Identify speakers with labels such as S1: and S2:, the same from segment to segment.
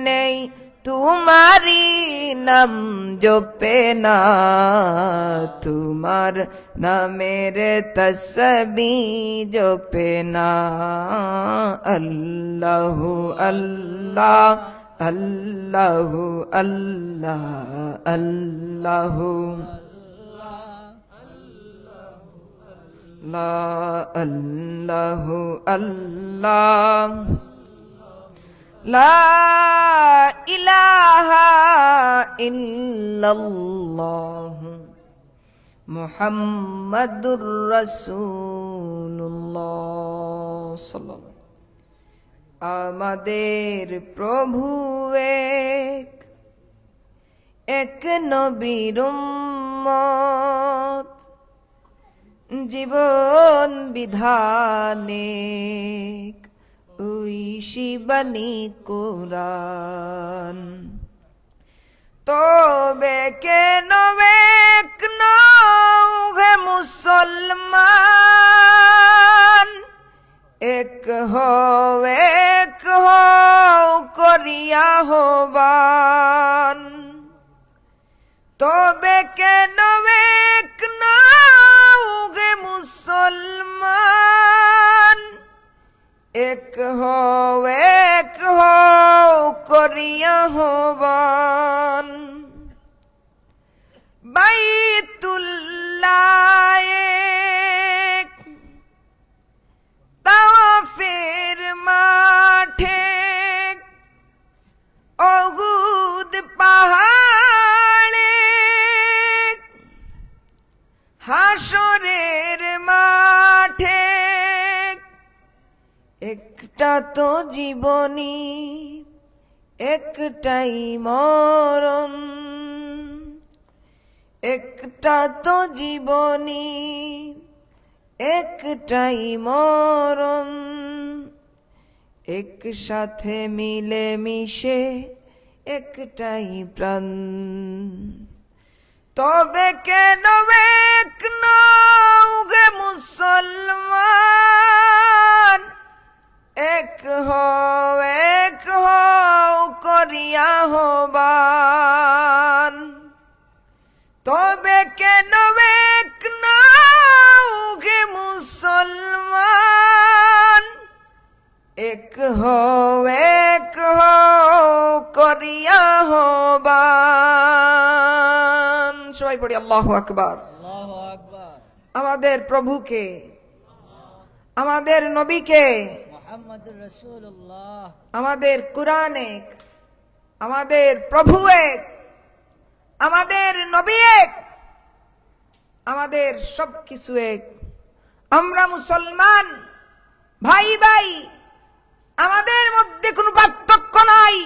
S1: নেই तुम्हारी नाम जपे ना तुम्हार नामेर तस्बीह जपे ना अल्लाह अल्लाह अल्लाह अल्लाह अल्लाह ला अल्लाह अल्लाह ला इलाहा इल्लल्लाह मुहम्मदुर रसूलुल्लाह सल्लल्लाहु आमादेर प्रभु एक नबीर उम्मत जीवन विधाने ঐশী বাণী কোরআন তবে কেন এক নও হে মুসলমান এক হও করিয়া হবান তবে কেন এক নও হে মুসলমান एक हो करिया होबान बैतुल्लाह एक तावाफेर माठे उहुद पहाड़े हाशरेर माठे एकटा तो जीवनी एकटाई मरण एकटा तो जीवनी एकटाई मरण एक साथे मिले मिशे एकटाई प्राण तबे केन एक नও गे मुसलमान एक हो करिया होबान तबे केन एक नও गे मुसलमान एक हो करिया होबान सबाई पड़ी अल्लाहु আকবার আমাদের প্রভুকে আমাদের নবীকে আমাদের কুরআন এক আমাদের প্রভু এক আমাদের নবী এক আমাদের সবকিছু এক আমরা মুসলমান ভাই ভাই আমাদের মধ্যে কোনো পার্থক্য নাই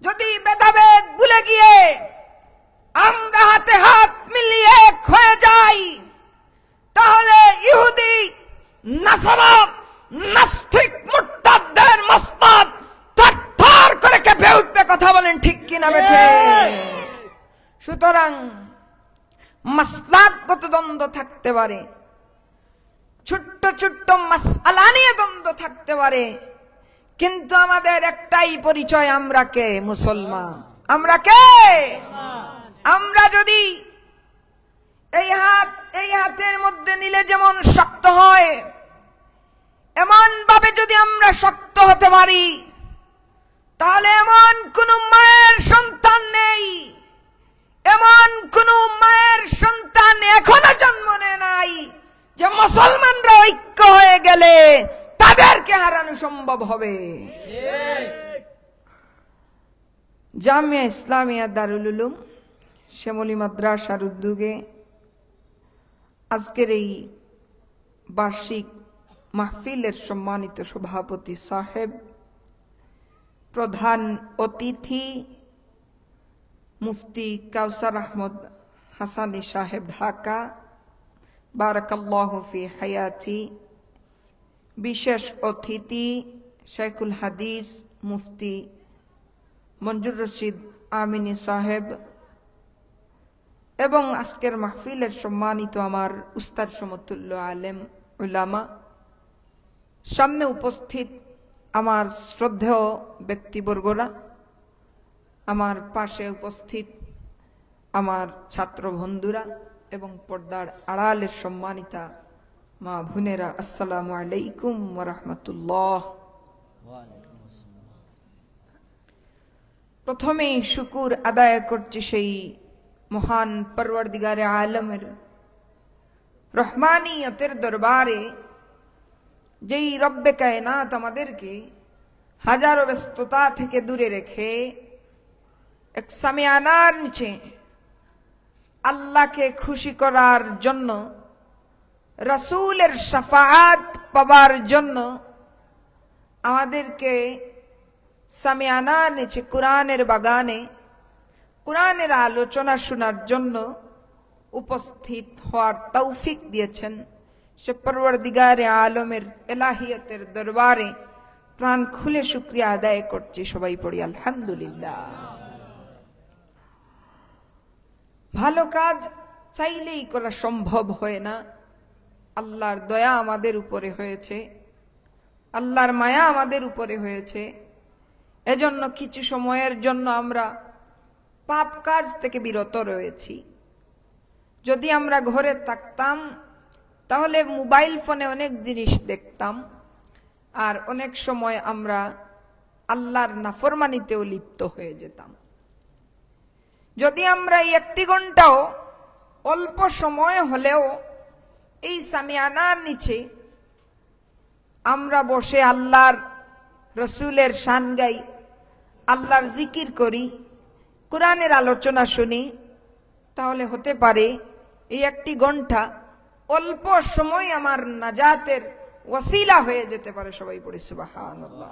S1: যদি ভেদাভেদ ভুলে গিয়ে আমরা হাতে হাত মিলিয়ে এক হয়ে যাই তাহলে ইহুদি নাসারা নাস্তিক মুরতাদদের মসনদ থরথর করে কেঁপে উঠবে কথা বলেন ঠিক কি না বেঠে সুতরাং মাসলাকগত দ্বন্দ্ব থাকতে পারে ছোট্ট ছোট্ট মাসআলা নিয়ে দ্বন্দ্ব থাকতে পারে কিন্তু আমাদের একটাই পরিচয় আমরা কে মুসলমান আমরা কে আমরা যদি এই হাতের মধ্যে নিলে যেমন শক্ত হয় এমন ভাবে যদি আমরা শক্ত হতে পারি তাহলে এমন কোন মায়ের সন্তান নেই এমন কোন মায়ের সন্তান এখনো জন্ম নেয় নাই যে মুসলমানরা ঐক্য হয়ে গেলে তাদেরকে হারানো সম্ভব হবে জামিয়া ইসলামিয়া দারুল উলুম শ্যামলী মাদ্রাসার উদ্যোগে আজকের এই বার্ষিক মাহফিলের সম্মানিত সভাপতি সাহেব প্রধান অতিথি মুফতি কাউসার আহমদ হাসানী সাহেব ঢাকা বারাকাল্লাহু ফি হায়াতি বিশেষ অতিথি শেখুল হাদিস মুফতি মঞ্জুর রশিদ আমিনী সাহেব এবং আজকের মাহফিলের সম্মানিত আমার উস্তাদ সমতুল্য আলেম উলামা সামনে উপস্থিত আমার শ্রদ্ধেয় ব্যক্তিবর্গরা, আমার পাশে উপস্থিত আমার ছাত্র বন্ধুরা এবং পর্দার আড়ালের সম্মানিতা মা বোনেরা, আসসালামু আলাইকুম ওয়া রাহমাতুল্লাহ। প্রথমেই শুকুর আদায় করছি সেই মহান পরওয়ারদিগারে আলমের রহমানিয়তের দরবারে, যেই রব্বে কায়নাত আমাদেরকে হাজারো ব্যস্ততা থেকে দূরে রেখে এক সামিয়ানার নিচে আল্লাহকে খুশি করার জন্য, রাসূলের শাফাআত পাবার জন্য আমাদেরকে সামিয়ানার নিচে কোরআনের বাগানে কোরআনের আলোচনা শোনার জন্য উপস্থিত হওয়ার তৌফিক দিয়েছেন। সে পরওয়ারদিগারে আলমের এলাহিয়তের দরবারে প্রাণ খুলে শুকরিয়া আদায় করছি। সবাই পড়ি আলহামদুলিল্লাহ। ভালো কাজ চাইলেই করা সম্ভব হয় না। আল্লাহর দয়া আমাদের উপরে হয়েছে, আল্লাহর মায়া আমাদের উপরে হয়েছে। এজন্য কিছু সময়ের জন্য আমরা পাপ কাজ থেকে বিরত রয়েছি। যদি আমরা ঘরে থাকতাম তাহলে মোবাইল ফোনে অনেক জিনিস দেখতাম, আর অনেক সময় আমরা আল্লাহর নাফরমানিতেও লিপ্ত হয়ে যেতাম। যদি আমরা এই 1 ঘন্টাও অল্প সময় হলেও এই সামিয়ানার নিচে আমরা বসে আল্লাহর রসুলের শান গাই, আল্লাহর জিকির করি, কোরআনের আলোচনা শুনি, তাহলে হতে পারে এই 1 ঘন্টা অল্প সময় আমার নাজাতের ওয়াসিলা হয়ে যেতে পারে। সবাই পড়ি সুবহানাল্লাহ।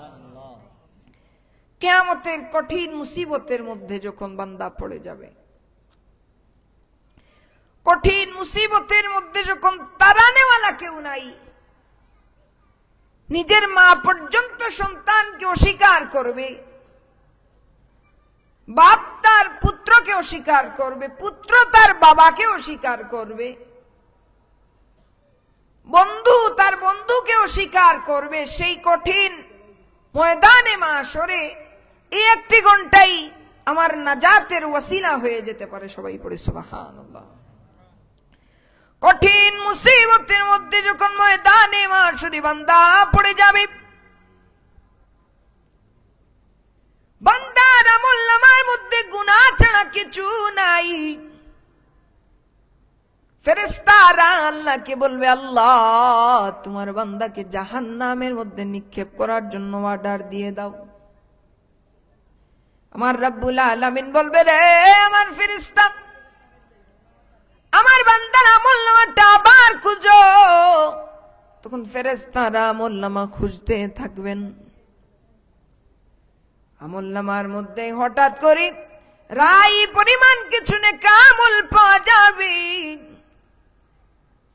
S1: কিয়ামতের কঠিন মুসিবতের মধ্যে যখন বান্দা পড়ে যাবে, কঠিন মুসিবতের মধ্যে যখন তাড়ানেওয়ালা কেউ নাই, নিজের মা পর্যন্ত সন্তানকে অস্বীকার করবে, বাপ তার পুত্রকে অস্বীকার করবে, পুত্র তার বাবাকে অস্বীকার করবে, বন্ধু তার বন্ধুকে অস্বীকার করবে, সেই কঠিন ময়দানে মাশরে এই 1 ঘন্টাই আমার নাজাতের ওয়াসিলা হয়ে যেতে পারে। সবাই পড়ে সুবহানাল্লাহ। কঠিন মুসিবতের মধ্যে যখন ময়দানে মাশরে বান্দা পড়ে যাবে, বান্দার আমলনামার মধ্যে গুনাহ ছাড়া কিছু নাই। ফেরেশতারা আল্লাহকে বলবে, আল্লাহ তোমার বান্দাকে জাহান্নামের মধ্যে নিক্ষেপ করার জন্য অর্ডার দিয়ে দাও। আমার রব্বুল আলামিন বলবে, রে আমার ফেরেশতা, আমার বান্দার আমলনামাটা আবার খুঁজো। তখন ফেরেশতারা আমলনামা খুঁজতে থাকবেন। আমলনামার মধ্যে হঠাৎ করে রাই পরিমাণ কিছু নেক আমল পাওয়া যাবে,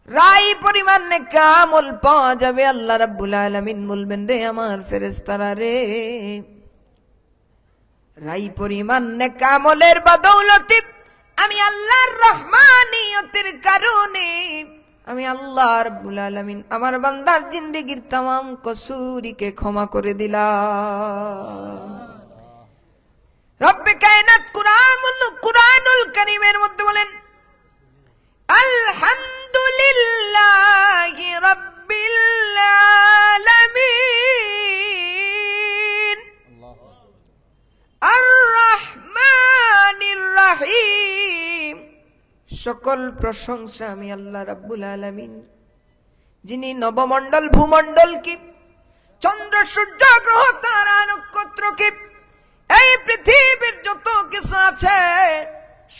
S1: রাই পরিমাণ নেক আমল পাওয়া যাবে। আল্লাহ রাব্বুল আলামিন বলবেন, রে আমার ফেরেশতারা রে, রাই পরিমাণ নেক আমলের বদৌলতে আমি আল্লাহর রহমানিয়তের কারণে আমি আল্লাহ রাব্বুল আলামিন আমার বান্দার জিন্দেগীর तमाम কসুরিকে ক্ষমা করে দিলাম। রব্বে কায়নাত কুরআনুল কারীমের মধ্যে বলেন, আলহামদুলিল্লাহি রাব্বিল আলামিন আর রহমানির রহিম। সকল প্রশংসা আমি আল্লাহ রাব্বুল আলামিন, যিনি নবমণ্ডল ভূমণ্ডলকে, চন্দ্র সূর্য গ্রহ তারা নক্ষত্রকে, এই পৃথিবীর যত কিছু আছে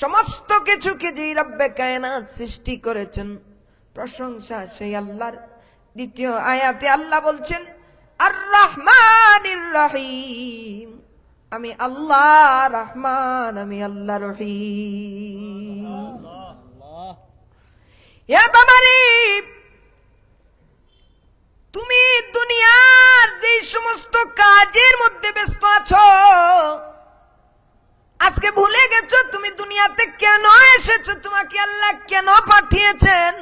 S1: সমস্ত কিছুকে যে রব্বে কায়নাত সৃষ্টি করেছেন, প্রশংসা সেই আল্লাহর। দ্বিতীয় আয়াতে আল্লাহ বলছেন, আর রহমানির রহিম, আমি আল্লাহ রহমান, আমি আল্লাহ রহিম। এ বাবারে, তুমি দুনিয়ার যে সমস্ত কাজের মধ্যে ব্যস্ত আছো, আজকে ভুলে গেছো তুমি দুনিয়াতে কেন এসেছো, তোমাকে আল্লাহ কেন পাঠিয়েছেন।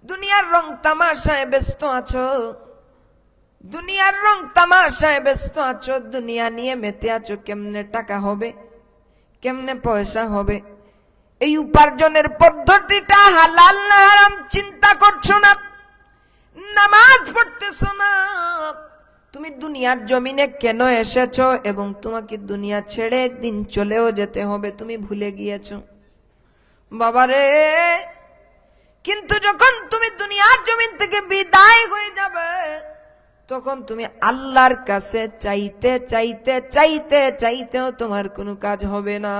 S1: দুনিয়ার রং তামাশায় ব্যস্ত আছো, দুনিয়ার রং তামাশায় ব্যস্ত আছো, দুনিয়া নিয়ে মেতে আছো, কেমনে টাকা হবে, কেমনে পয়সা হবে, এই উপার্জনের পদ্ধতিটা হালাল না হারাম চিন্তা করছো না, নামাজ পড়তেছো না। তুমি দুনিয়ার জমিনে কেন এসেছো এবং তোমাকে দুনিয়া ছেড়ে একদিন চলেও যেতে হবে তুমি ভুলে গিয়েছো বাবারে। কিন্তু যখন তুমি দুনিয়ার জমিন থেকে বিদায় হয়ে যাবে, তখন তুমি আল্লাহর কাছে চাইতে চাইতে চাইতে চাইতেও তোমার কোনো কাজ হবে না।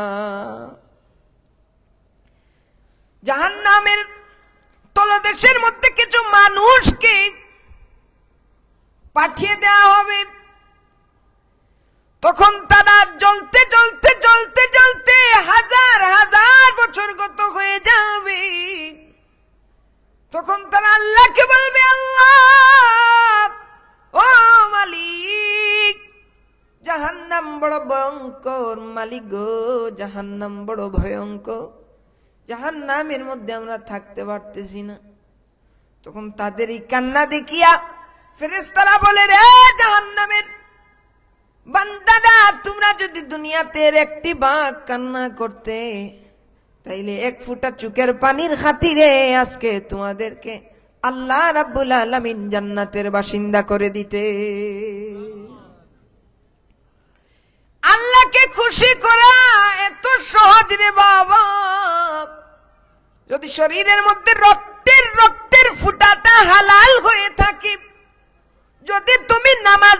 S1: জাহান্নামের তলদেশের মধ্যে কিছু মানুষকে পাঠিয়ে দেওয়া হবে, তখন তারা জ্বলতে জ্বলতে জ্বলতে জ্বলতে হাজার হাজার বছর গত হয়ে যাবে। তখন তারা আল্লাহকে বলবে, আল্লাহ ও মালিক, জাহান্নাম বড় ভয়ঙ্কর, মালিক গো জাহান্নাম বড় ভয়ঙ্কর, জাহান্নামের মধ্যে আমরা থাকতে পারতেছি না। তখন তাদের এই কান্না দেখিয়া ফেরেশতারা বলে, রে জাহান্নামের বান্দারা, তোমরা যদি দুনিয়াতে একটি বাঁক কান্না করতে, তাইলে এক ফুটা চোখের পানির খাতিরে আজকে তোমাদেরকে আল্লাহ রাব্বুল আলামিন জান্নাতের বাসিন্দা করে দিতে। আল্লাহকে খুশি করা এত সহজ রে বাবা। যদি শরীরের মধ্যে রক্তের ফুটাটা হালাল হয়ে থাকে, যদি তুমি নামাজ